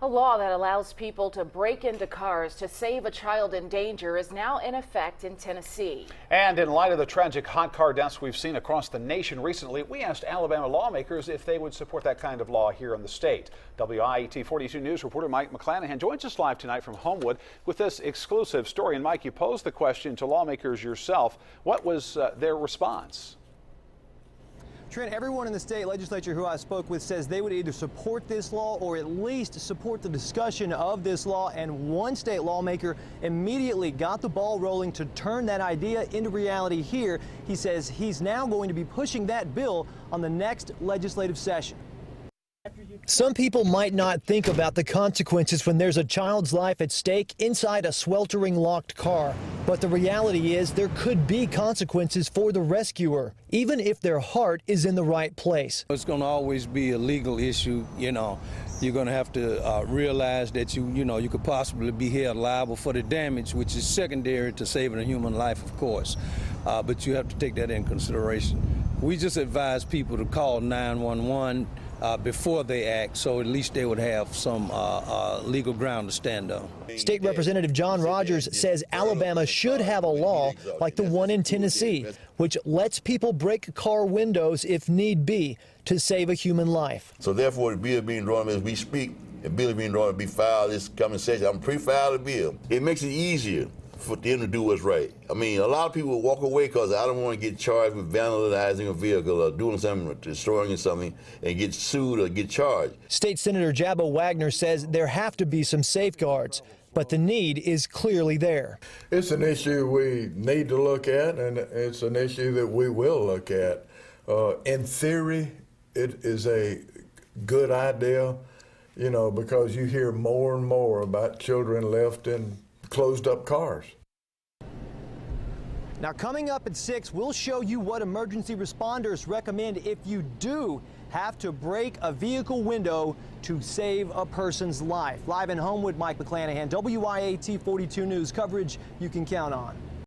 A law that allows people to break into cars to save a child in danger is now in effect in Tennessee. And in light of the tragic hot car deaths we've seen across the nation recently, we asked Alabama lawmakers if they would support that kind of law here in the state. WIAT 42 News reporter Mike McClanahan joins us live tonight from Homewood with this exclusive story. And Mike, you posed the question to lawmakers yourself. What was their response? Trent, everyone in the state legislature who I spoke with says they would either support this law or at least support the discussion of this law. And one state lawmaker immediately got the ball rolling to turn that idea into reality here. He says he's now going to be pushing that bill on the next legislative session. Some people might not think about the consequences when there's a child's life at stake inside a sweltering locked car. But the reality is there could be consequences for the rescuer, even if their heart is in the right place. It's going to always be a legal issue, you know. You're going to have to realize that you could possibly be held liable for the damage, which is secondary to saving a human life, of course. But you have to take that in consideration. We just advise people to call 911 before they act, so at least they would have some legal ground to stand on. State Representative John Rogers says Alabama should have a law like the one in Tennessee, which lets people break car windows if need be to save a human life. So therefore, the bill being drawn as we speak, the bill being drawn to be filed this coming session. I'm pre-filed the bill. It makes it easier for them to do what's right. I mean, a lot of people walk away because I don't want to get charged with vandalizing a vehicle or doing something, or destroying something, and get sued or get charged. State Senator Jabba Wagner says there have to be some safeguards, but the need is clearly there. It's an issue we need to look at, and it's an issue that we will look at. In theory, it is a good idea, you know, because you hear more and more about children left in closed up cars. Now, coming up at 6, we'll show you what emergency responders recommend if you do have to break a vehicle window to save a person's life. Live in Homewood, Mike McClanahan, WIAT 42 News, coverage you can count on.